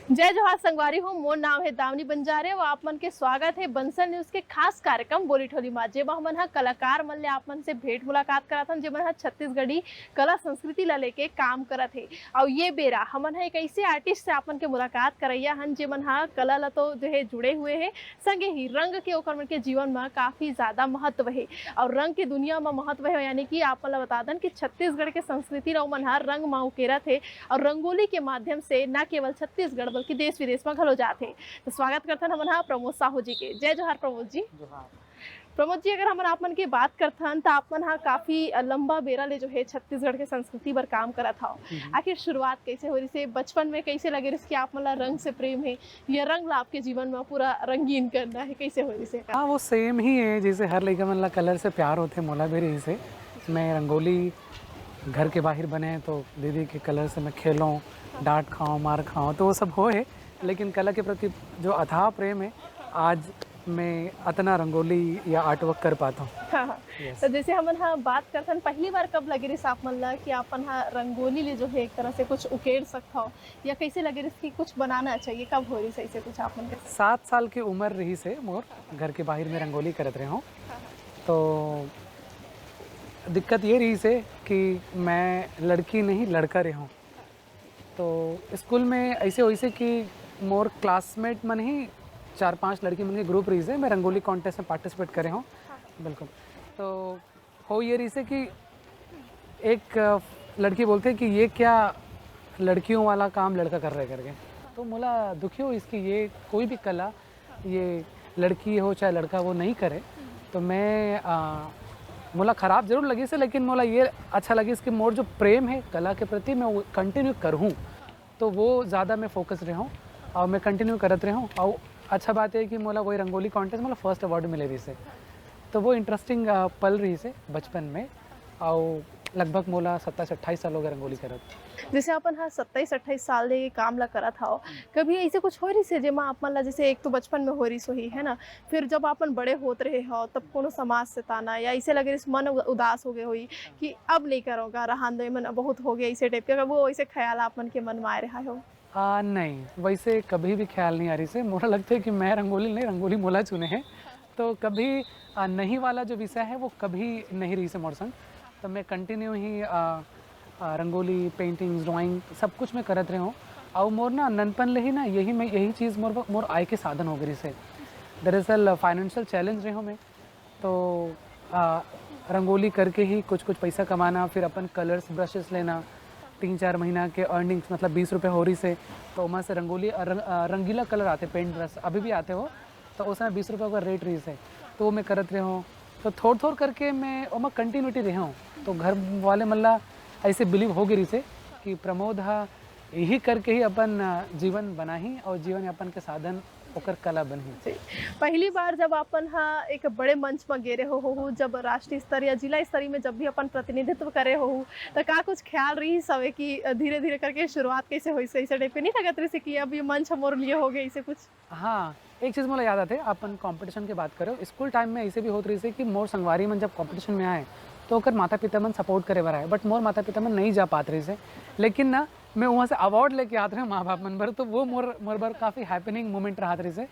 जय जोहार संगवारी हो। मोर नाम है दावनी बंजारे और आप मन के स्वागत है बंसल न्यूज के खास कार्यक्रम बोली ठोली मा जेमा हमन हा कलाकार मन ले आप मन से भेंट मुलाकात करत हन जेमन हा छत्तीसगढ़ी कला संस्कृति ला लेके काम करत है। और ये बेरा हमन हा एक ऐसे आर्टिस्ट से आप मन के मुलाकात करैया हन जेमन हा कला ला तो जो है जुड़े हुए है, संगे ही रंग के ओकर मन के जीवन में काफी ज्यादा महत्व है। और रंग के दुनिया में महत्व है, यानी कि आप मन ला बता दन कि छत्तीसगढ़ के संस्कृति ला ओमन हा रंग मा उकेरत है और रंगोली के माध्यम से न केवल छत्तीसगढ़ बल्कि देश विदेश में घलो जाते। तो स्वागत करथन हमन हा प्रमोद साहू जी के। जय जोहार प्रमोद जी। जोहार। प्रमोद जी, अगर हमन आप मन की बात करथन तो आप मन हा काफी लंबा बेरा ले जो है छत्तीसगढ़ के संस्कृति पर काम करत हव। आखिर शुरुआत कैसे हो रही से, बचपन में कैसे लगे रही कि आप मन ला रंग से प्रेम है, या रंग ला आपके जीवन में पूरा रंगीन करना है, कैसे हो रही से? हाँ, वो सेम ही है जैसे हर लइका मन ला कलर से प्यार होथे, मोला भी रही से। मैं रंगोली घर के बाहर बने तो दीदी के कलर से मैं खेलूँ, डाँट खाऊँ, मार खाऊँ, तो वो सब हो है। लेकिन कला के प्रति जो अथाह प्रेम है, आज मैं अतना रंगोली या आर्ट वर्क कर पाता हूँ। हाँ हाँ। यस। तो जैसे हमन हा बात करथन, पहली बार कब लगे रही आप मन ला कि आपन हा रंगोली ले जो है एक तरह से कुछ उकेर सकता हो, या कैसे लगे रही कि कुछ बनाना चाहिए, कब हो रही ऐसे कुछ आप मन के? 7 साल की उम्र रही से मोर घर के बाहर में रंगोली करत रहे हूँ। तो दिक्कत ये रही से कि मैं लड़की नहीं लड़का रहा हूँ। तो स्कूल में ऐसे वैसे कि मोर क्लासमेट मन ही 4-5 लड़की मन के ग्रुप रही से मैं रंगोली कॉन्टेस्ट में पार्टिसिपेट करे हूँ। बिल्कुल। तो हो ये रही से कि एक लड़की बोलते कि ये क्या लड़कियों वाला काम लड़का कर रहे करके। तो मोला दुखी हो इसकी, ये कोई भी कला ये लड़की हो चाहे लड़का वो नहीं करे। तो मैं मोला ख़राब ज़रूर लगी से, लेकिन मोला ये अच्छा लगी इसकी मोर जो प्रेम है कला के प्रति मैं वो कंटिन्यू करूँ, तो वो ज़्यादा मैं फोकस रहा हूँ और मैं कंटिन्यू करत रहा हूँ। और अच्छा बात है कि मोला वही रंगोली कॉन्टेस्ट मोला फर्स्ट अवार्ड मिले रही से। तो वो इंटरेस्टिंग पल रही से बचपन में। और लगभग मोला 27-28 साल हो गए रंगोली करत। जैसे अपन हाँ 27-28 साल ले ये काम ला करत हव, कभी ऐसे कुछ हो रही से जेमा आप मन ला, जैसे एक तो बचपन में हो रही सो ही है ना, फिर जब अपन बड़े होत रहे हो तब कोनो समाज से ताना या ऐसे लगे रही मन उदास हो गए होई कि अब नहीं करोगा, रहन दो मन बहुत हो गया, ऐसे टाइप का वो ऐसे ख्याल आप मन के मन में आ रहा हो? नहीं, वैसे कभी भी ख्याल नहीं आ रही से। मोला लगता है कि मैं रंगोली नहीं, रंगोली मोला चुने हैं। तो कभी नहीं वाला जो विषय है वो कभी नहीं रही से मोर संग। तो मैं कंटिन्यू ही रंगोली, पेंटिंग्स, ड्राइंग सब कुछ मैं करत रहा हूँ। और मोर ना ननपन ले ही ना यही चीज़ मोर आय के साधन हो गई से। दरअसल फाइनेंशियल चैलेंज रहे हो मैं, तो रंगोली करके ही कुछ पैसा कमाना, फिर अपन कलर्स ब्रशेस लेना, 3-4 महीना के अर्निंग्स मतलब 20 रुपये हो रही से। तो वहाँ से रंगोली रंगीला कलर आते, पेंट ब्रश अभी भी आते हो, तो उसमें 20 रुपये का रेट रही से। तो वो मैं करत रहा हूँ। तो थोड़ करके मैं वहाँ कंटिन्यूटी रहा हूँ। तो घर वाले मल्ला ऐसे बिलीव हो गई से कि प्रमोद हा यही करके ही अपन जीवन बना ही और जीवन यापन के साधन ओकर कला बनी। पहली बार जब अपन हाँ एक बड़े मंच में गेरे हो, जब राष्ट्रीय स्तर या जिला स्तरीय में जब भी अपन प्रतिनिधित्व करे हो, तो का कुछ ख्याल रही सवे कि धीरे धीरे करके शुरुआत कैसे हुई से, ऐसे टाइप पे नहीं लगत रही से कि अब ये मंच हमोर लिए हो गए ऐसे कुछ? हाँ, एक चीज़ मुझे याद आते अपन कंपटीशन की बात करो, स्कूल टाइम में ऐसे भी होत रही से कि मोर संगवारी मन जब कंपटीशन में आए तो ओकर माता पिता मन सपोर्ट करे बर आए, बट मोर माता पिता मन नहीं जा पात रही से। लेकिन ना मैं वहाँ से अवार्ड लेके आते रहे माँ बाप मन बर, तो वो मोर बर काफ़ी हैपनिंग मोमेंट रहा रही से।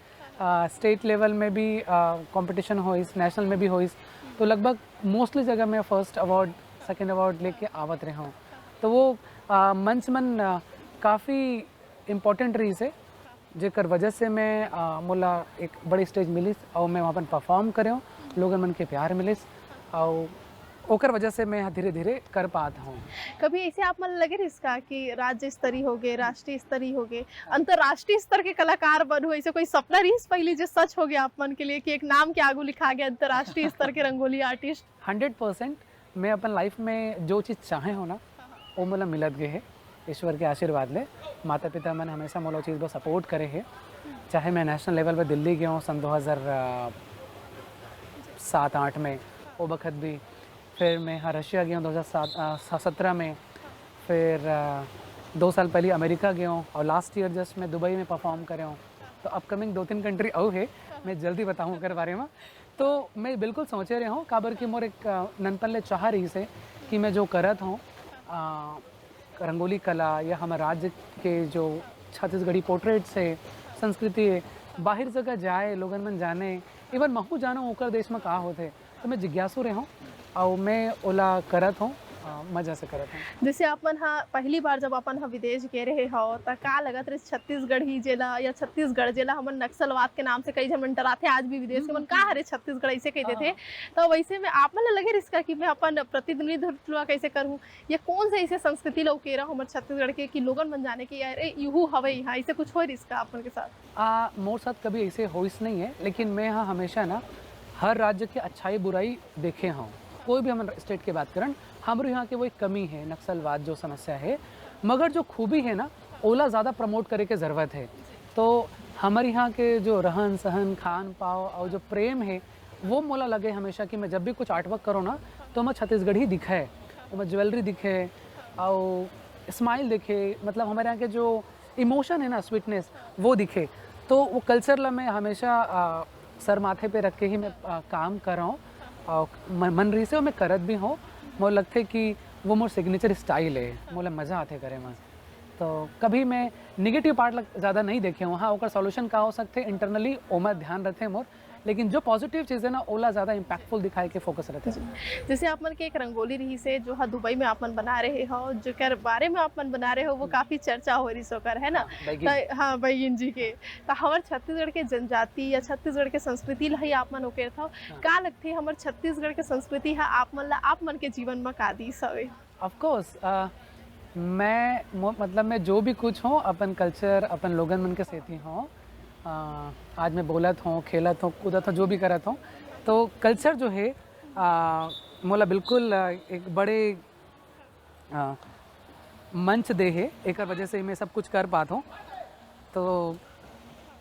स्टेट लेवल में भी कंपटीशन होइस, नेशनल में भी होइस, तो लगभग मोस्टली जगह मैं फर्स्ट अवार्ड सेकेंड अवार्ड लेके आवत रहा हूँ। तो वो मंच मन काफ़ी इम्पोर्टेंट रही से, जेकर वजह से मैं मोला एक बड़ी स्टेज मिलिस और मैं वहाँ पर परफॉर्म करे हूँ, लोगन मन के प्यार मिलिस और ओकर वजह से मैं धीरे धीरे कर पाता हूँ। कभी ऐसे आप मन लगे इसका कि राज्य स्तरीय हो गए, राष्ट्रीय स्तरीय हो गए, अंतर्राष्ट्रीय स्तर के कलाकार बनू, ऐसे कोई सपना रही पहले जो सच हो गया आप मन के लिए कि एक नाम के आगू लिखा गया अंतर्राष्ट्रीय स्तर के रंगोली आर्टिस्ट? 100% मैं अपन लाइफ में जो चीज़ चाहे हो ना वो मोला मिलत गए है, ईश्वर के आशीर्वाद ले। माता पिता मन हमेशा मोला चीज़ को सपोर्ट करे है। चाहे मैं नेशनल लेवल पर दिल्ली गया हूँ सन 2007-8 में, वो वक्त भी। फिर मैं रशिया गया हूँ 2017 में। फिर 2 साल पहले अमेरिका गया हूँ और लास्ट ईयर जस्ट मैं दुबई में परफॉर्म करे हूँ। तो अपकमिंग 2-3 कंट्री और है, मैं जल्दी बताऊँ कर बारे में। तो मैं बिल्कुल सोचे रहा हूँ काबर कि मोर एक ननपन ले चाह रही से कि मैं जो करत हूँ रंगोली कला या हमारे राज्य के जो छत्तीसगढ़ी पोर्ट्रेट्स है, संस्कृति है, बाहर जगह जाए लोगन मन जाने, इवन महू जानो ओकर देश में का होते, तो मैं जिज्ञासु रहे हूँ और मैं ओला करत हूँ, मजा से करत हूँ। जैसे अपन हाँ पहली बार जब अपन हाँ विदेश गए रहे हो तो का लगत रहे छत्तीसगढ़ ही जेला या छत्तीसगढ़ जेला हमन नक्सलवाद के नाम से कई जन डराते आज भी विदेश के मन का हरे छत्तीसगढ़ ऐसे कहते थे, तो वैसे में आप मन लगे इसका कि मैं अपन प्रतिनिधित्व कैसे करूँ या कौन से ऐसे संस्कृति ला उकेरा हमारे छत्तीसगढ़ के कि लोगन मन जाने की यार यूँ हवे यहाँ ऐसे कुछ हो इसका अपन के साथ? मोर साथ कभी ऐसे होइस नहीं है, लेकिन मैं हाँ हमेशा ना हर राज्य की अच्छाई बुराई देखे हूँ। कोई भी हम स्टेट की बात करें, हमारे यहाँ की वो एक कमी है नक्सलवाद जो समस्या है, मगर जो खूबी है ना ओला ज़्यादा प्रमोट करे के ज़रूरत है। तो हमारे यहाँ के जो रहन सहन खान पाव और जो प्रेम है वो मोला लगे हमेशा कि मैं जब भी कुछ आर्ट वर्क करो ना तो मैं छत्तीसगढ़ ही दिखे, तो मैं ज्वेलरी दिखे और स्माइल दिखे, मतलब हमारे यहाँ के जो इमोशन है ना स्वीटनेस वो दिखे। तो वो कल्चर ला मैं हमेशा सर माथे पे रख के ही मैं काम कर रहा हूँ और मन रही से मैं करत भी हूँ। मोला लगते कि वो मोर सिग्नेचर स्टाइल है, मोला मज़ा आते करे में। तो कभी मैं निगेटिव पार्ट ज़्यादा नहीं देखे हूँ। हाँ ओकर सॉल्यूशन का हो सकते इंटरनली ओमा ध्यान रखते हैं मोर, लेकिन जो पॉजिटिव चीज़ है ना ओला ज़्यादा इम्पैक्टफुल दिखाए के फोकस रहते हैं। जैसे आप मन के एक रंगोली रही से जो हाँ दुबई में आप मन बना रहे हो, जो कर बारे में आप मन बना रहे हो वो काफ़ी चर्चा हो रही सोकर है ना। हाँ बैगिन जी के तो हमारे छत्तीसगढ़ के जनजाति या छत्तीसगढ़ के संस्कृति ला ही आप मन ओके था का लगते हमारे छत्तीसगढ़ के संस्कृति है आप मन के जीवन में का दी सवे? ऑफ कोर्स मैं जो भी कुछ हूँ अपन कल्चर अपन लोगन मन के सेती हूँ। आज मैं बोलत हूँ, खेलत हूँ, कूदत हूँ, जो भी करत हूँ, तो कल्चर जो है मोला बिल्कुल एक बड़े मंच दे है, एक वजह से मैं सब कुछ कर पाता हूँ। तो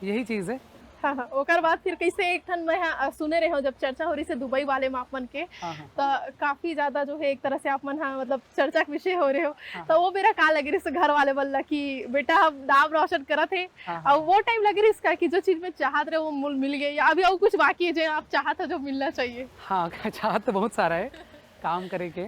यही चीज़ है। हाँ हाँ ओकर बाद फिर कैसे एक ठन मैं हाँ सुने रहे हो जब चर्चा हो रही से दुबई वाले में आप मन के तो काफी ज्यादा जो है एक तरह से आप मन हाँ मतलब चर्चा के विषय हो रहे हो। तो वो मेरा का लगे रही घर वाले बोला कि बेटा हम नाम रोशन करत है और वो टाइम लगे रही इसका कि जो चीज में चाहत रहे वो मिल गई या अभी और कुछ बाकी है जो आप चाहत है जो मिलना चाहिए? हाँ चाहत तो बहुत सारा है काम करे के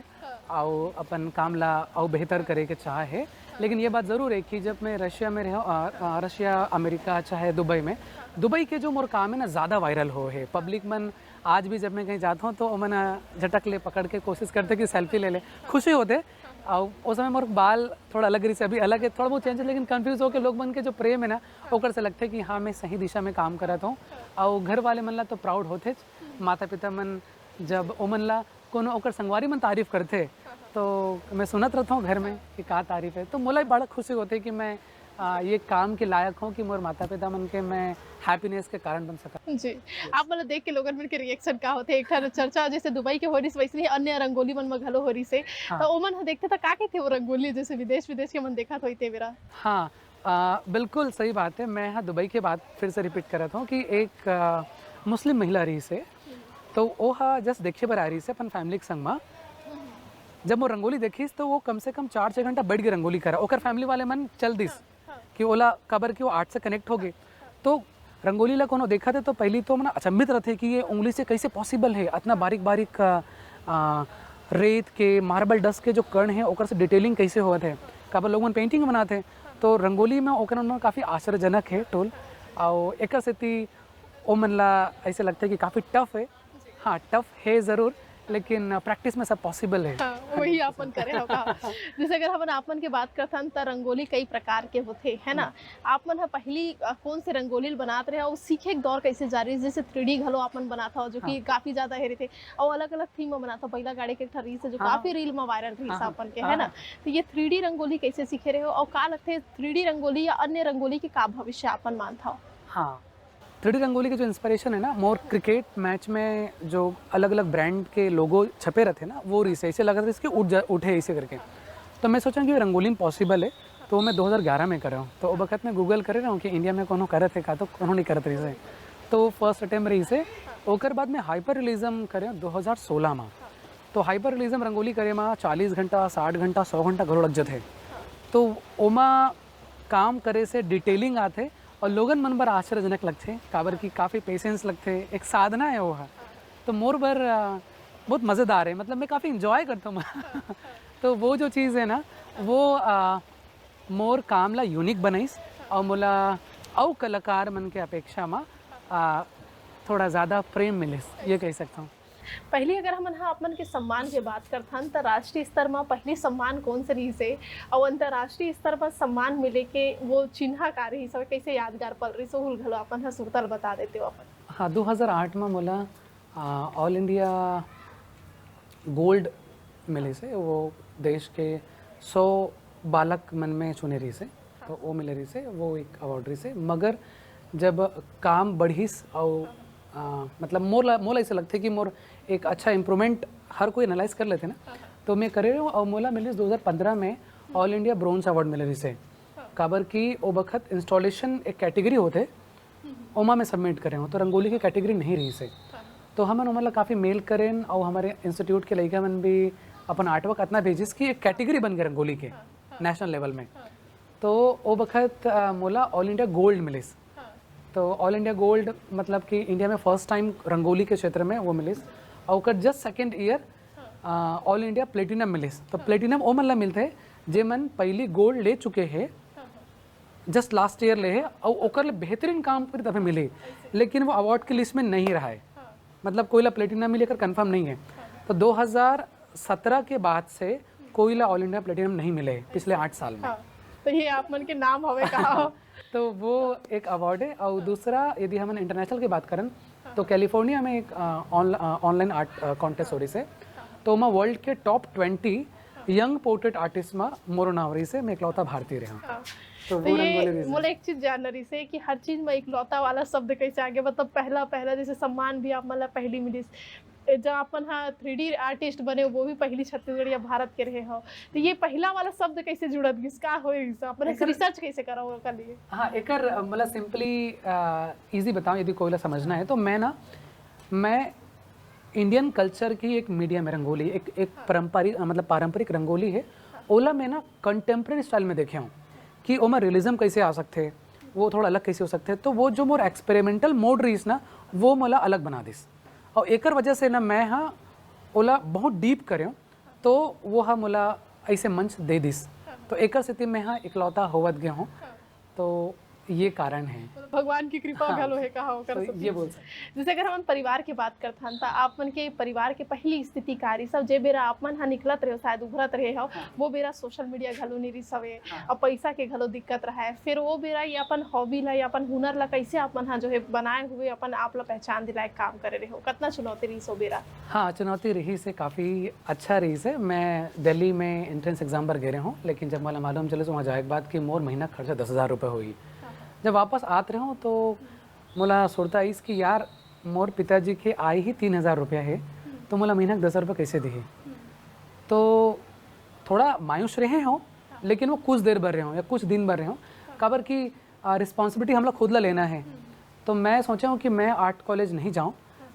और अपन काम ला और बेहतर करे के चाह है, लेकिन ये बात ज़रूर है कि जब मैं रशिया में रहा, रशिया अमेरिका चाहे दुबई में, दुबई के जो मोर काम है ना ज़्यादा वायरल हो है। पब्लिक मन आज भी जब मैं कहीं जाता हूँ तो मन झटक ले पकड़ के कोशिश करते कि सेल्फी ले ले, खुशी होते। और उस समय मोर बाल थोड़ा अलग रही से अभी अलग है, थोड़ा बहुत चेंज है, लेकिन कन्फ्यूज़ होकर लोग मन के जो प्रेम है ना ओकर से लगता है कि हाँ मैं सही दिशा में काम करता हूँ। और घर वाले मन ला तो प्राउड होते, माता पिता मन जब ओ मन ला कोनो ओकर संगवारी मन तारीफ करते तो मैं सुनत रहता हूँ घर में कि का तारीफ है, तो मोला बड़ा खुशी होती है कि मैं ये काम के लायक हूँ कि मोर माता पिता मन के मैं हैप्पीनेस के कारण बन सका। जी आप मतलब देख के लोगन मन के रिएक्शन का होते एक चर्चा जैसे दुबई के हो रही वैसे ही अन्य रंगोली मन में घलो हो रही से तो ओ मन देखते था का कहते वो रंगोली जैसे विदेश के मन देखा तो इते मेरा। हाँ बिल्कुल सही बात है। मैं हाँ दुबई के बात फिर से रिपीट कर रहा हूँ कि एक मुस्लिम महिला रही से, तो वो हाँ जस्ट देखे पर आ रही से अपन फैमिली के संग में, जब वो रंगोली देखीस तो वो कम से कम 4-6 घंटा बैठ के रंगोली करा। ओकर फैमिली वाले मन चल दिस कि ओला कबर की वो आर्ट से कनेक्ट हो गए। तो रंगोली ला कोनो देखा थे तो पहली तो मना अचंभित रहते कि ये उंगली से कैसे पॉसिबल है, इतना बारीक बारीक रेत के मार्बल डस्ट के जो कण है ओकर से डिटेलिंग कैसे हुआ थे, कबर लोग मन पेंटिंग बनाते। तो रंगोली में ओकर मन काफ़ी आश्चर्यजनक है टोल और एक सेती ओ मन ला ऐसे लगता है कि काफ़ी टफ है। हाँ टफ है ज़रूर, लेकिन प्रैक्टिस में सब पॉसिबल है। हाँ, वही आपन करे होगा। जैसे अगर हम आपन के बात करथन तो रंगोली कई प्रकार के होते है ना, आपन पहली कौन से रंगोली बनाते रहे और सीखे के दौर कैसे जारी, जैसे 3D घलो आपन बनाता हो जो कि काफी ज्यादा हेरे थे और अलग अलग थीम में बनाता पहला गाड़ी के रील से जो काफी रील में वायरल रही आपन के है ना। तो ये 3D रंगोली कैसे सीखे रहे हो और का लगते 3D रंगोली या अन्य रंगोली के का भविष्य आपन मानता हो? हाँ 3D रंगोली की जो इंस्पिरेशन है ना मोर क्रिकेट मैच में जो अलग अलग ब्रांड के लोगो छपे रहते ना वो रीसे ऐसे लगा था इसके उठे ऐसे करके। तो मैं सोचा कि रंगोली में पॉसिबल है, तो मैं 2011 में कर रहा हूँ। तो वो वक्त मैं गूगल कर रहा हूँ कि इंडिया में कोनो करत है का, तो कोनो नहीं करत रही से। तो फर्स्ट अटेम्प्ट रही से ओकर बाद में हाइपर रियलिज्म करे 2016 में। तो हाइपर रियलिज्म रंगोली करे में 40 घंटा 60 घंटा 100 घंटा घरो लग जाते। तो ओमा काम करे से डिटेलिंग आते और लोगन मन बर आश्चर्यजनक लगते, काबर की काफ़ी पेशेंस लगते, एक साधना है वो है। तो मोर बर बहुत मज़ेदार है, मतलब मैं काफ़ी इंजॉय करता हूँ। तो वो जो चीज़ है ना वो मोर काम ला यूनिक बनाइस और मोला और कलाकार मन के अपेक्षा में थोड़ा ज़्यादा प्रेम मिले, ये कह सकता हूँ। पहले अगर हम हाँ अपन के सम्मान के बात करथन तो राष्ट्रीय स्तर में पहली सम्मान कौन से रही से और अंतर्राष्ट्रीय स्तर पर सम्मान मिले के वो चिन्ह का रही सब कैसे यादगार पल रही सो हुल घलो अपन हा सुरतल बता देते हो अपन। हाँ, 2008 में मोला ऑल इंडिया गोल्ड मिले से, वो देश के 100 बालक मन में चुने रही से, तो वो मिले रही से, वो एक अवार्ड रही से। मगर जब काम बढ़िस और मतलब मोला ऐसा लगता है कि मोर एक अच्छा इम्प्रूवमेंट हर कोई एनालाइज कर लेते ना, तो मैं करे रही हूँ। और मोला मिले 2015 में ऑल इंडिया ब्रोंज अवार्ड मिले रही से, काबर की वो बखत इंस्टॉलेशन एक कैटेगरी होते ओमा में सबमिट करे हूँ, तो रंगोली की कैटेगरी नहीं रही से। तो हमन मतलब काफ़ी मेल करें और हमारे इंस्टीट्यूट के लड़का मन भी अपन आर्टवर्क इतना भेजिस कि एक कैटेगरी बन गए रंगोली के नेशनल लेवल में। तो वो बखत मोला ऑल इंडिया गोल्ड मिलिस। तो ऑल इंडिया गोल्ड मतलब कि इंडिया में फर्स्ट टाइम रंगोली के क्षेत्र में वो मिलिस। और just second year all India platinum मिलिस। तो प्लेटिनम वो मतलब मिलते जे मन पहली गोल्ड ले चुके हैं, जस्ट लास्ट ईयर ले है और ओकर ले बेहतरीन काम कर तभी मिले, लेकिन वो अवार्ड की लिस्ट में नहीं रहा है, मतलब कोयला प्लेटिनम मिले कर कंफर्म नहीं है। तो 2017 के बाद से कोयला ऑल इंडिया प्लेटिनम नहीं मिले पिछले 8 साल में। तो ये आप मन के नाम हवे कहा तो वो एक अवार्ड है। और दूसरा यदि हम इंटरनेशनल की बात करें तो कैलिफोर्निया में एक ऑनलाइन आर्ट कॉन्टेस्ट हो रही से, तो मैं वर्ल्ड के टॉप 20 यंग पोर्ट्रेट आर्टिस्ट में मोरो नावरी से मैं इकलौता भारतीय रहा। तो ये मुझे एक चीज जान रही से कि हर चीज में इकलौता वाला शब्द कैसे आगे, मतलब पहला जैसे सम्मान भी आप मतलब पहली मिली जहाँ अपन हाँ 3D आर्टिस्ट बने वो भी पहली छत्तीसगढ़ या भारत के रहे हो, तो ये पहला वाला शब्द कैसे जुड़त किसका हो अपन रिसर्च कैसे करा होगा कर लिए। हाँ, एक मतलब सिंपली इजी बताऊँ यदि कोई समझना है तो मैं इंडियन कल्चर की एक मीडिया में रंगोली एक पारंपरिक रंगोली है, ओला में ना कंटेम्प्रेरी स्टाइल में देखे हूँ कि ओमा रियलिज्म कैसे आ सकते हैं, वो थोड़ा अलग कैसे हो सकते हैं। तो वो जो मोर एक्सपेरिमेंटल मोड रहीस ना वो मला अलग बना दिस। और एक वजह से ना मैं हाँ ओला बहुत डीप करे, तो वो हाँ मोला ऐसे मंच दे दिस। तो एक स्थिति में हाँ इकलौता होवत गया हूँ, तो ये कारण है। भगवान की कृपा घलो है कहा कर तो ये बोल सकते। जैसे अगर हम परिवार की बात करते हैं तो आप मन के परिवार के पहली स्थिति कारी सब जे बेरा आप मन हाँ निकलत रहे हो शायद उभरत रहे हो, वो बेरा सोशल मीडिया घलो नहीं रही सवे और पैसा के घलो दिक्कत रहा है, फिर वो बेरा ये अपन हॉबी ला या अपन हुनर ला कैसे आप मन हाँ जो है बनाए हुए अपन आप ला पहचान दिलाए काम करे रहे हो, कितना चुनौती रही सो बेरा। हाँ, चुनौती रही से काफ़ी अच्छा रही से। मैं दिल्ली में एंट्रेंस एग्जाम पर गए हूँ, लेकिन जब मला मालूम चले तो वहाँ जाए के बाद कि मोर महीना खर्चा 10,000 रुपये हुई। जब वापस आते रहो तो मोला सोचता इस कि यार मोर पिताजी के आय ही 3,000 रुपया है, तो मोला महीना 10,000 रुपये कैसे दिए। तो थोड़ा मायूस रहे हो, लेकिन वो कुछ देर भर रहे हो या कुछ दिन भर रहे हो, काबर की रिस्पॉन्सिबिलिटी हम लोग खुद ला लेना है। तो मैं सोचा हूँ कि मैं आर्ट कॉलेज नहीं जाऊँ,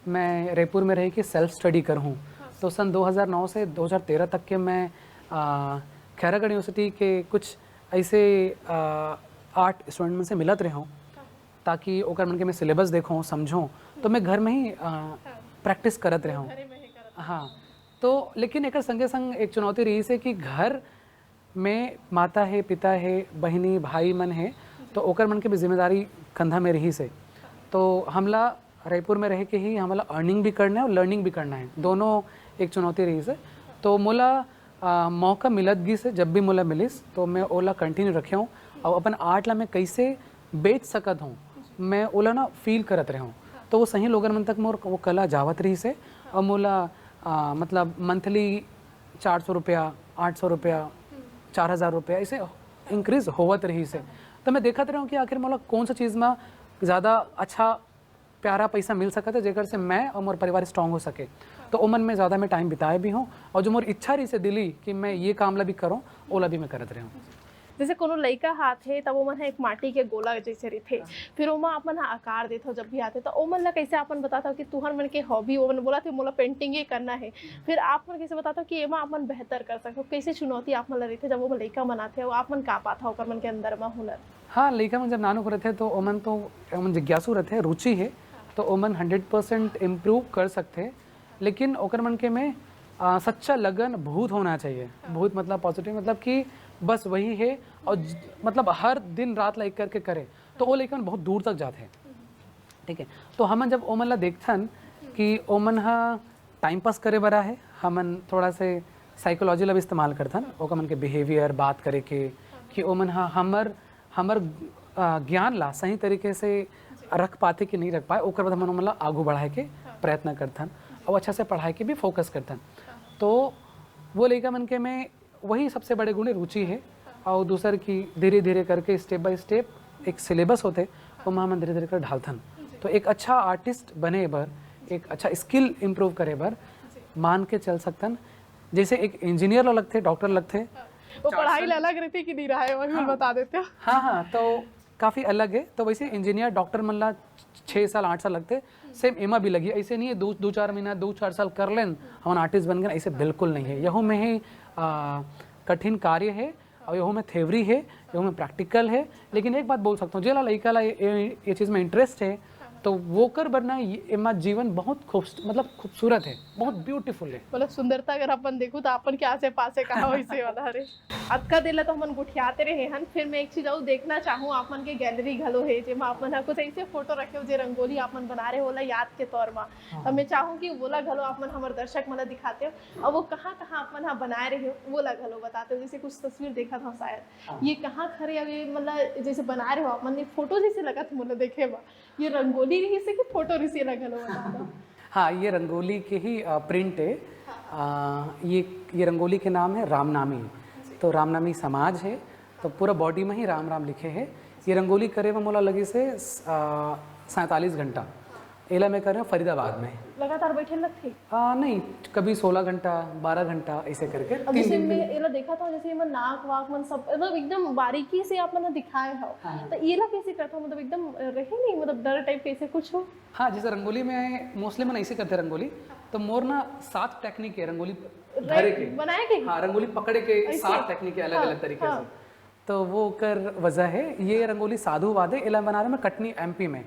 मैं रायपुर में रह के सेल्फ स्टडी करूँ। तो सन 2009 से 2013 तक के मैं खैरागढ़ यूनिवर्सिटी के कुछ ऐसे आर्ट स्टूडेंट से मिलत रहे हूँ, ताकि ओकर मन के मैं सिलेबस देखूँ समझूँ, तो मैं घर में ही प्रैक्टिस करत रहा हूँ। हाँ, तो लेकिन एक संगे संग एक चुनौती रही से कि घर में माता है, पिता है, बहनी भाई मन है, तो ओकर मन के भी जिम्मेदारी कंधा में रही से। तो हमला रायपुर में रह के ही हमला अर्निंग भी करना है और लर्निंग भी करना है, दोनों एक चुनौती रही से। तो मोला मौका मिलत गी से जब भी मोला मिलिस तो मैं ओला कंटिन्यू रखे हूँ और अपन आर्ट ला मैं कैसे बेच सकत हूँ मैं ओला ना फील करत रहा हूँ। तो वो सही लोगन मन तक मोर वो कला जावत रही से और मोला मतलब मंथली 400 रुपया, 800 रुपया, 4,000 रुपया ऐसे इंक्रीज होवत रही से। तो मैं देखत रहा हूँ कि आखिर मोला कौन सा चीज़ में ज़्यादा अच्छा प्यारा पैसा मिल सकता है जेकर से मैं और मोर परिवार स्ट्रॉन्ग हो सके। तो उमन में ज़्यादा मैं टाइम बिताए भी हूँ और जो मोर इच्छा रही से दिली कि मैं ये काम ला भी करूँ ओला भी मैं करत रहा हूँ। जैसे कोनो लड़का हाथ है तब वो मन एक माटी के गोला जैसे रहते, फिर ओमा अपन आकार देते हो जब भी आते तो ओ मन ला कैसे अपन बताता हो कि तुहर मन के हॉबी वो मन बोला थे मोला पेंटिंग ही करना है, फिर आप मन कैसे बताता हो कि एमा अपन बेहतर कर सको, कैसे चुनौती आप मन ला रहते जब वो लड़का मनाते हो आप मन का पाता हो मन के अंदर में हुनर। हाँ, लड़का मन जब नानो करते थे तो ओमन जिज्ञासु रहते हैं, रुचि है, तो ओमन 100% इम्प्रूव कर सकते हैं। लेकिन ओकर मन के में सच्चा लगन भूत होना चाहिए। भूत मतलब पॉजिटिव, मतलब कि बस वही है। और मतलब हर दिन रात लाइक करके करे तो वो लेकिन बहुत दूर तक जाते हैं। ठीक है, तो हमन जब ओमन ला देखथन कि ओमन हा टाइम पास करे बरा है, हमन थोड़ा से साइकोलॉजी ला भी इस्तेमाल करथन ओमन के बिहेवियर बात करे के कि ओमन हा हमर ज्ञान ला सही तरीके से रख पाते कि नहीं रख पाए, ओकर बाद हमन ओमन ला आगू बढ़ाए के प्रयत्न करथन और अच्छा से पढ़ाई के भी फोकस करथन। तो वो लड़का मन के में वही सबसे बड़े गुण रुचि है। और दूसर की धीरे धीरे करके स्टेप बाय स्टेप एक सिलेबस होते वो हम धीरे धीरे कर ढालथन। तो एक अच्छा आर्टिस्ट बने बर, एक अच्छा स्किल इम्प्रूव करे बर मान के चल सकतन। जैसे एक इंजीनियर ला लगते, डॉक्टर लगते, वो पढ़ाई ला अलग रहती कि नहीं रहा है वही बता देते हो। हाँ, तो काफ़ी अलग है। तो वैसे इंजीनियर डॉक्टर मन ला 6 साल 8 साल लगते, सेम एमा भी लगी। ऐसे नहीं है 2-4 महीना 2-4 साल कर लें हम आर्टिस्ट बन गए, ऐसे बिल्कुल नहीं है। यहू में ही कठिन कार्य है और यहू में थ्योरी है, यहू में प्रैक्टिकल है। लेकिन एक बात बोल सकता हूँ, जेला लड़का ला ये चीज़ में इंटरेस्ट है तो वो कर बनना एमा जीवन बहुत खूबसूरत है, बहुत ब्यूटीफुल है। मतलब सुंदरता अगर अपन देखो तो अपन के आसे पासे कहा वैसे वाला रे आज का दिला तो हमन गुठियाते रहे हन। फिर मैं एक चीज और देखना चाहूँ, आपन के गैलरी घलो है जेमा आपन कुछ ऐसे फोटो रखे हो जे रंगोली आपन बना रहे होला याद के तौर में। अब मैं चाहूँ कि बोला घलो आपन हमारे दर्शक मन दिखाते हो और वो कहाँ कहाँ अपन बनाए रहे हो वो ला घलो बताते हो। जैसे कुछ तस्वीर देखा था शायद, ये कहाँ खड़े अभी मतलब जैसे बना रहे हो आपन, फोटो जैसे लगा था मुझे देखे बा, ये रंगोली रही से कि फोटो रही से लगा लो बता दो। हाँ, ये रंगोली के ही प्रिंट है। ये रंगोली के नाम है रामनामी। तो रामनामी समाज है, तो पूरा बॉडी में ही राम राम लिखे हैं। ये रंगोली करे में मोला लगी से 47 घंटा। एला में कर रहे हैं फरीदाबाद में। लगातार बैठे लगते? नहीं, कभी 16 घंटा 12 घंटा ऐसे करके। अब जैसे मैं एला देखा था जैसे मैं नाक वाक मन सब मतलब एकदम बारीकी से आप मन दिखाए हो। हाँ। तो एला कैसे करता हूँ मतलब एकदम रहे नहीं मतलब डर टाइप कैसे कुछ हो? हाँ, जैसे रंगोली में मोस्टली मन ऐसे करते रंगोली। तो मोर ना 7 टेक्निक है रंगोली धरे के बनाए के। हाँ, रंगोली पकड़े के 7 टेक्निक है अलग अलग तरीके से। तो वो कर वजह है। ये रंगोली साधुवाद है, एला बना रहे मैं कटनी MP में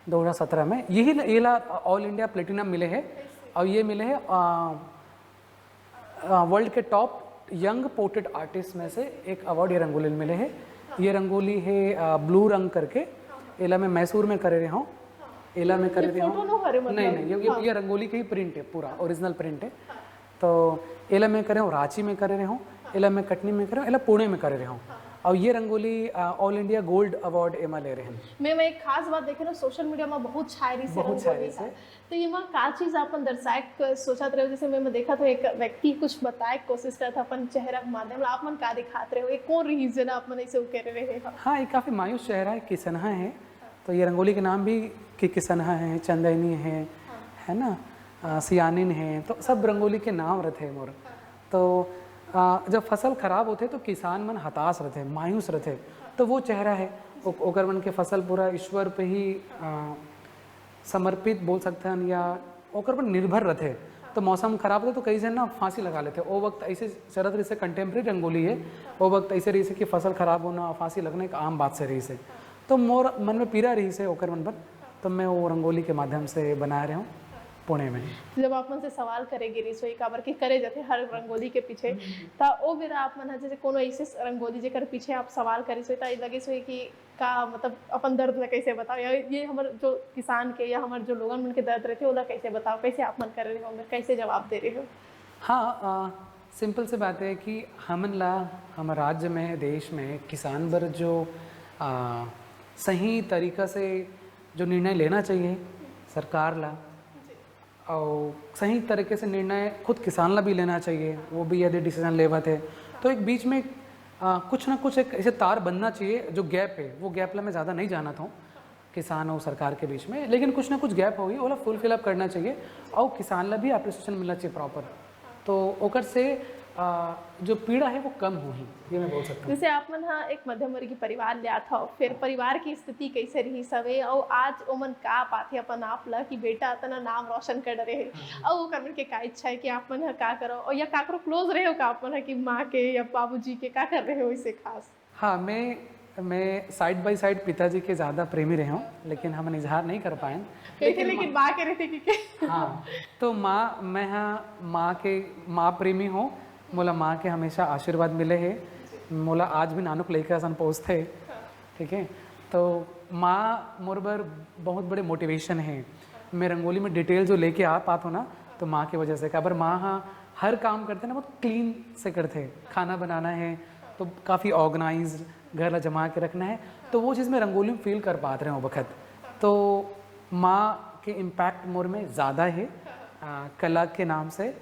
2017 में। यही एला ऑल इंडिया प्लेटिनम मिले हैं और ये मिले हैं वर्ल्ड के टॉप यंग पोर्ट्रेट आर्टिस्ट में से एक अवार्ड ये रंगोली मिले हैं। ये रंगोली है ब्लू रंग करके, एला में मैसूर में करे रहे हूँ, एला में करे रहे हूँ। नहीं, ये रंगोली की ही प्रिंट है, पूरा ओरिजिनल प्रिंट है। तो एला में करे हूँ, रांची में करे रहे हूँ, एला में कटनी में करे हूँ, एला पुणे में करे रहे हूँ। और ये rangoli all India gold award एमा ले रहे हैं। मैं एक खास बात देखे ना सोशल मीडिया में बहुत शायरी से तो ये मां का चीज अपन दर्शाए सोचत रहे हो। जैसे मैं देखा था एक व्यक्ति कुछ बताए कोशिश करता था अपन चेहरा के माध्यम आप मन का दिखाते रहे हो, एक कौन रीजन आप मन ऐसे कह रहे हैं? हाँ, ये काफ़ी मायूस चेहरा है, किसनहा है। तो ये रंगोली के नाम भी कि किसनहा है, चंदैनी है ना, सियानिन है, तो सब रंगोली के नाम रहते हैं मोर। तो जब फसल खराब होते तो किसान मन हताश रहते, मायूस रहते, तो वो चेहरा है ओकर मन के फसल पूरा ईश्वर पे ही समर्पित बोल सकते हैं या ओकर पर निर्भर रहते। तो मौसम खराब होता तो कई जन ना फांसी लगा लेते। वो वक्त ऐसे शरद रही से कंटेम्प्रेरी रंगोली है, वो वक्त ऐसे रही से कि फसल खराब होना फांसी लगना एक आम बात से रही से। तो मोर मन में पीड़ा रही से ओकर मन पर, तो मैं वो रंगोली के माध्यम से बना रहा हूँ पुणे में। जब आप मन से सवाल करेंगे रसोई काबर के करे जाते हर रंगोली के पीछे, तो ओ बेरा आप मन जैसे कोनो ऐसे रंगोली जेकर पीछे आप सवाल करे सोई त लगे सोई कि का मतलब अपन दर्द ला कैसे बताओ, या ये हमारे जो किसान के या हमारे जो लोगन मन के दर्द रहते ओला कैसे बताओ, कैसे आप मन कर रहे हो, कैसे जवाब दे रहे हो? हाँ, सिंपल से बात है कि हमन ला हमारे राज्य में देश में किसान पर जो सही तरीका से जो निर्णय लेना चाहिए सरकार ला, और सही तरीके से निर्णय खुद किसान ला भी लेना चाहिए, वो भी यदि डिसीजन लेवत है तो एक बीच में कुछ ना कुछ एक ऐसे तार बनना चाहिए। जो गैप है वो गैप ला मैं ज़्यादा नहीं जाना था किसान और सरकार के बीच में, लेकिन कुछ ना कुछ गैप होगी वो फुल फिलअप करना चाहिए और किसान ला भी अप्रिसिएशन मिलना चाहिए प्रॉपर। तो ओकर से जो पीड़ा है वो कम होगी, ये मैं बोल सकता हूँ। जैसे आप मन हाँ एक मध्यम वर्गीय परिवार लिया था, फिर परिवार की स्थिति कैसे रही सवे और आज ओमन का पाथे अपन आप ला कि बेटा इतना नाम रोशन कर रहे हैं और वो करने के का इच्छा है कि आप मन का करो और या काकरो क्लोज रहे हो का आप मन कि माँ के या बाबूजी के का कर रहे हो इसे खास? हाँ, मैं साइड बाय साइड पिताजी के ज़्यादा प्रेमी रहे हूँ, लेकिन हम इजहार नहीं कर पाए। लेकिन माँ के रहते कि हाँ, तो मैं हाँ माँ प्रेमी हूँ, बोला माँ के हमेशा आशीर्वाद मिले हैं मोला आज भी नानुक लेके असन पहुँचते, ठीक है। तो माँ मोर बर बहुत बड़े मोटिवेशन है। मैं रंगोली में डिटेल जो लेके आ पाता हूँ ना, तो माँ की वजह से। काबर माँ हाँ हर काम करते ना बहुत क्लीन से करते। खाना बनाना है तो काफ़ी ऑर्गेनाइज, घर ला जमा के रखना है, तो वो चीज़ मैं रंगोली में फील कर पाते रहे हो वक्त। तो माँ के इम्पैक्ट मोर में ज़्यादा है कला के नाम से।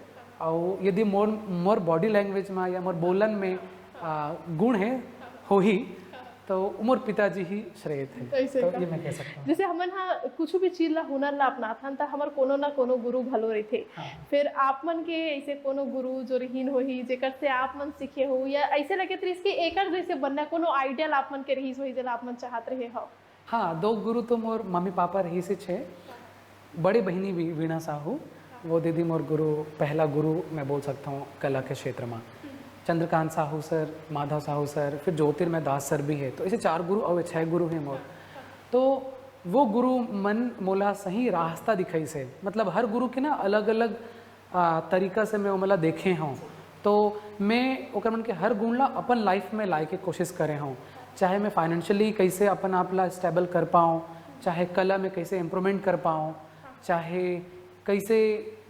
और यदि मोर बॉडी लैंग्वेज में या मोर बोलन में गुण है हो ही, तो मोर पिताजी ही श्रेय थे। ऐसे तो का। ये मैं कह सकता हूँ। जैसे हमन हाँ कुछ भी चीज ला हुनर ला अपनाथन त हमर कोनो ना कोनो गुरु घलो रहिथे। फिर आप मन के ऐसे कोनो गुरु जो रहीन होही जेकर से आप मन सीखे हो, या ऐसे लगे रहिस कि एकर जैसे बनना कोनो आइडियल आप मन के रहीस होही जेला आप मन चाहत रहे हो? हाँ, दो गुरु तो मोर मम्मी पापा रही से छे। बड़ी बहनी वीणा साहू, वो दीदी मोर गुरु, पहला गुरु मैं बोल सकता हूँ कला के क्षेत्र में। चंद्रकांत साहू सर, माधव साहू सर, फिर ज्योतिर्मय दास सर भी है। तो ऐसे 4 गुरु और 6 गुरु हैं मोर। तो वो गुरु मन मोला सही रास्ता दिखाई से, मतलब हर गुरु के ना अलग अलग तरीका से मैं मोला देखे हूँ। तो मैं ओकर मन के हर गुण ला अपन लाइफ में लाए के कोशिश करे हूँ। चाहे मैं फाइनेंशियली कैसे अपन आप ला स्टेबल कर पाऊँ, चाहे कला में कैसे इम्प्रूवमेंट कर पाऊँ, चाहे कैसे,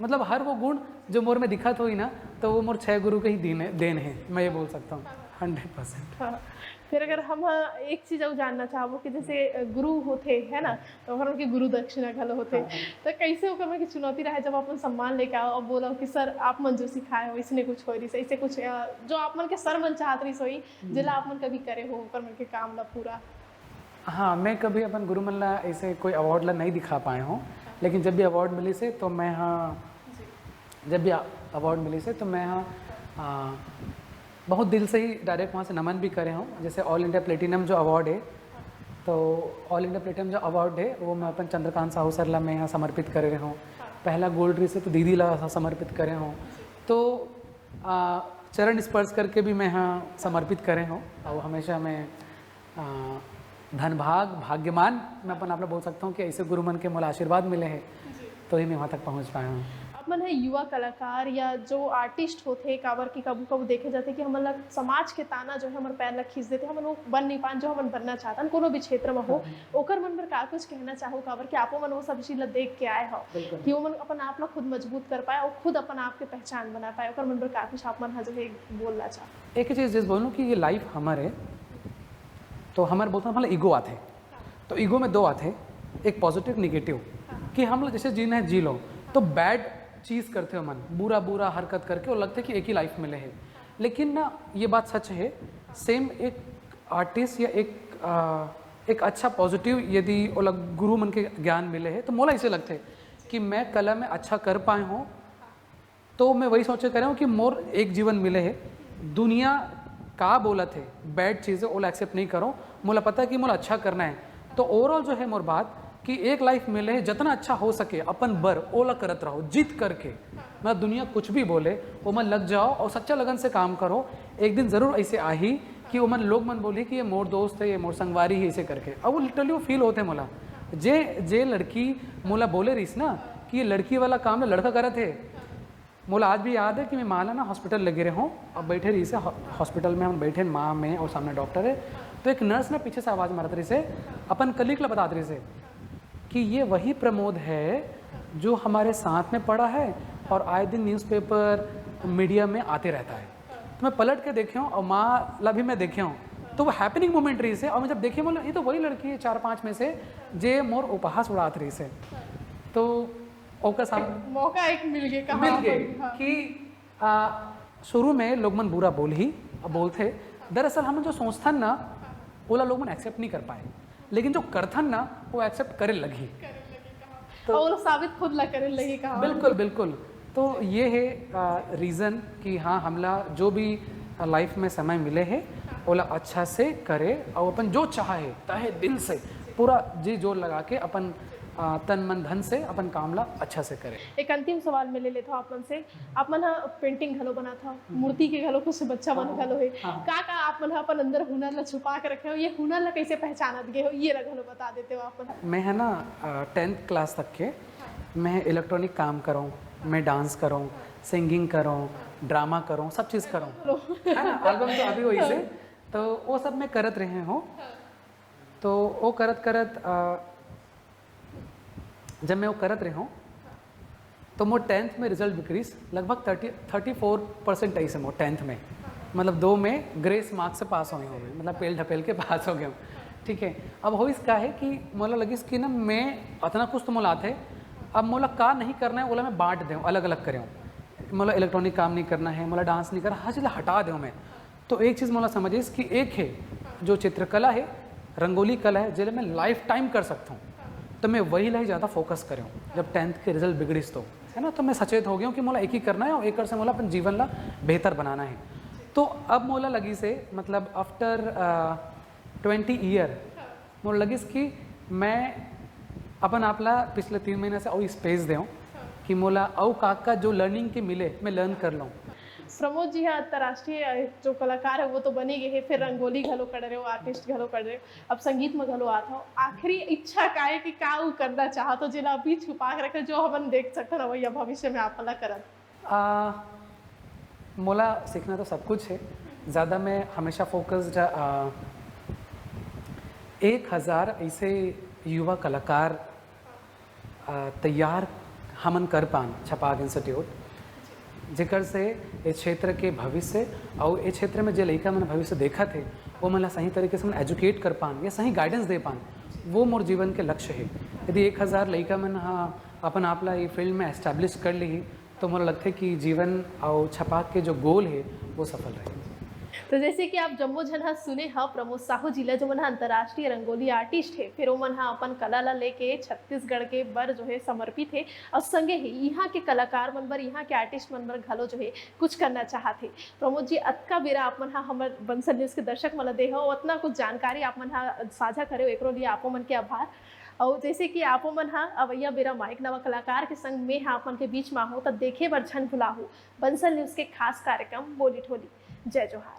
मतलब हर वो गुण जो मोर में दिखत होई ना, तो वो मोर 6 गुरु के ही देन है, मैं ये बोल सकता हूँ 100%। हाँ। फिर अगर हम एक चीज और जानना चाहबो कि जैसे गुरु होते है ना, तो ओकर के गुरु दक्षिणा घलो होते, तो कैसे ओकर में की चुनौती रहे जब अपन सम्मान लेके आओ और बोलो कि सर आप मन जो सिखाए हो इसने कुछ होई रही, ऐसे कुछ जो आप मन के सर मन चाहत रही सोई जिला आप मन कभी करे हो ओकर मन के काम ला पूरा? हाँ, मैं कभी अपन गुरु मन ला ऐसे कोई अवार्ड ला नहीं दिखा पाए हूँ, लेकिन जब भी अवार्ड मिली से तो मैं बहुत दिल से ही डायरेक्ट वहाँ से नमन भी करे हूँ। जैसे ऑल इंडिया प्लेटिनम जो अवार्ड है, तो ऑल इंडिया प्लेटिनम जो अवार्ड है वो मैं अपन चंद्रकांत साहू सर ला मैं यहाँ समर्पित करे हूँ। पहला गोल्ड रही से तो दीदी ला समर्पित करे हूँ। तो चरण स्पर्श करके भी मैं यहाँ समर्पित करे हूँ। और हमेशा मैं भाग्यमान मैं अपन आप लोग बोल सकता हूँ कि ऐसे गुरु मन के मोला आशीर्वाद मिले हैं, तो ही मैं वहाँ तक पहुँच पाया हूँ। आप मन है युवा कलाकार या जो आर्टिस्ट होते काबर की कबू कबू देखे जाते कि हमन ला समाज के ताना जो है हमारे पैर ला खींच देते, हमन वो बन नहीं पान जो हमन बनना चाहतन कोनो भी क्षेत्र में हो, ओकर मन पर का कुछ कहना चाहो काबर कि आपो मन वो सब चीज ला देख के आए हो कि वो मन अपन आप ला खुद मजबूत कर पाए और खुद अपन आप के पहचान बना पाए, ओकर मन पर का कुछ आप मन जो है बोलना चाहो? एक चीज़ जिस बोलूँ कि ये लाइफ हमारे, तो हमारे बोलते हैं हमारे ईगो आते, तो ईगो में 2 आते, एक पॉजिटिव निगेटिव, कि हम लोग जैसे जीना है जी लो, तो बैड चीज़ करते हो मन, बुरा हरकत करके, और लगता है कि एक ही लाइफ मिले है। लेकिन ना ये बात सच है, सेम एक आर्टिस्ट या एक अच्छा पॉजिटिव यदि वो गुरु मन के ज्ञान मिले है, तो मोला ऐसे लगता है कि मैं कला में अच्छा कर पाए हूँ, तो मैं वही सोचे कर रहा हूँ कि मोर एक जीवन मिले है, दुनिया का बोलत है बैड चीज़ें ओला एक्सेप्ट नहीं करो, मोला पता है कि मोला अच्छा करना है। तो ओवरऑल जो है मोर बात कि एक लाइफ मिले है, जितना अच्छा हो सके अपन बर ओला करत रहो, जीत करके। मतलब दुनिया कुछ भी बोले वो मन लग जाओ और सच्चा लगन से काम करो। एक दिन ज़रूर ऐसे आ ही कि वो मन लोग मन बोली कि ये मोर दोस्त है, ये मोर संगवारी है, ऐसे करके। अब वो लिटरली वो फील होते मोला, जे लड़की मोला बोले रहीस ना कि ये लड़की वाला काम ना लड़का करत है। मोला आज भी याद है कि मैं माला ना हॉस्पिटल लगे रहे हूँ, अब बैठे रही से हॉस्पिटल में, हम बैठे माँ में और सामने डॉक्टर है, तो एक नर्स ना पीछे से आवाज़ मारत रही से, अपन कलीग ला बताते रही से कि ये वही प्रमोद है जो हमारे साथ में पढ़ा है और आए दिन न्यूज़पेपर मीडिया में आते रहता है। तो मैं पलट के देखे हूँ और माँ ला भी मैं देखे हूँ, तो वो हैपनिंग मोमेंट रही से। और मैं जब देखे बोला ये तो वही लड़की है 4-5 में से जे मोर उपहास उड़ात रही से, तो ओका सामने मौका एक मिल गया, मिल गए कि शुरू में लोग मन बुरा बोलते, दरअसल हम जो सोचथन ना ओला लोग मन एक्सेप्ट नहीं कर पाए, लेकिन जो करथन ना वो एक्सेप्ट करे लगी, तो और साबित खुद ला करे लगी कहा। बिल्कुल। तो ये है रीज़न कि हाँ हमला जो भी लाइफ में समय मिले है ओला अच्छा से करे और अपन जो चाहे ताहे दिल से पूरा जी जोर लगा के अपन तन मन धन से अपन काम ला अच्छा से करे। एक अंतिम सवाल मैं ले लेता हूँ आप मन से, आप मन पेंटिंग घलो बना था, मूर्ति के घलो कुछ बच्चा मन घलो है, का आप मन अपन अंदर हुनर ला छुपा के रखे हो, ये हुनर ला कैसे पहचानत गए हो, ये घलो बता देते हो आप मन? मैं है ना 10th क्लास तक के मैं इलेक्ट्रॉनिक काम करूँ, मैं डांस करूँ, सिंगिंग करूँ, ड्रामा करूँ, सब चीज़ करूँ, है ना। एल्बम तो अभी वही से, तो वो सब मैं करत रहे हूँ। तो वो करत करत जब मैं वो करत रहे हूँ तो मोर 10th में रिजल्ट बिक्रीज लगभग 34% आई से मोर 10th में, मतलब 2 में ग्रेस मार्क्स से पास हो गया हूँ मैं, मतलब पेल ढपेल के पास हो गया हूँ। ठीक है, अब हो इसका है कि मोला लगिस कि ना मैं अतना कुछ तो मोला आते, अब मोला का नहीं करना है बोला मैं बांट दूँ, अलग अलग करें, मोला इलेक्ट्रॉनिक काम नहीं करना है, मोला डांस नहीं करना, हर चीज़ हटा दूँ मैं। तो एक चीज़ मोला समझिस कि एक है जो चित्रकला है, रंगोली कला है, जिसे मैं लाइफ टाइम कर सकता हूँ, तो मैं वही लाई ज़्यादा फोकस करूँ। जब 10th के रिजल्ट बिगड़िस तो है ना, तो मैं सचेत हो गया हूँ कि मोला एक ही करना है और एक से मोला अपन जीवन ला बेहतर बनाना है। तो अब मोला लगी से मतलब आफ्टर 20 ईयर मोला लगिस कि मैं अपन आपला पिछले 3 महीने से और स्पेस दें कि मोला औ का जो लर्निंग के मिले मैं लर्न कर लूँ। प्रमोद जी हाँ, अंतर्राष्ट्रीय जो कलाकार है वो तो बनी गए हैं, फिर रंगोली घलो कर रहे हो, आर्टिस्ट घलो कर रहे हो, अब संगीत में घलो आता हो। आखिरी इच्छा का है कि का ऊ करना चाहत हो जिला अभी छुपा के रखे, जो हम देख सकते ना वही भविष्य में आपला करत? मोला सीखना तो सब कुछ है, ज़्यादा मैं हमेशा फोकस्ड 1000 ऐसे युवा कलाकार तैयार हमन कर पान छपाक इंस्टीट्यूट, जेकर से इस क्षेत्र के भविष्य और इस क्षेत्र में जो लड़का मैंने भविष्य देखा थे वो मतलब सही तरीके से मैंने एजुकेट कर पान या सही गाइडेंस दे पान, वो मोर जीवन के लक्ष्य है। यदि 1000 लड़का मन हाँ अपन आपला ये फील्ड में एस्टैब्लिश कर ली तो मुझे लगता है कि जीवन और छपाक के जो गोल है वो सफल रहे। तो जैसे कि आप जम्मो जन हा सुने हा प्रमोद साहू जिला जो मन हा अंतर्राष्ट्रीय रंगोली आर्टिस्ट है, फिर वो मन हा अपन कला ला लेके छत्तीसगढ़ के बर जो है समर्पित है और संगे ही यहाँ के कलाकार मन बर, यहाँ के आर्टिस्ट मन बर घलो जो है कुछ करना चाहते। प्रमोद जी अतका बेरा आप मन हा हमर बंसल न्यूज़ के दर्शक मन ला दे हो, उतना कुछ जानकारी आप मन हा साझा करे हो, एकरो लिए आपो मन के आभार। और जैसे कि आपो मन हा अवैया बेरा माइक नवा कलाकार के संग में हा अपन के बीच में हो, तब देखे बर झन भुलाहू बंसल न्यूज़ के खास कार्यक्रम बोली ठोली। जय जोहार।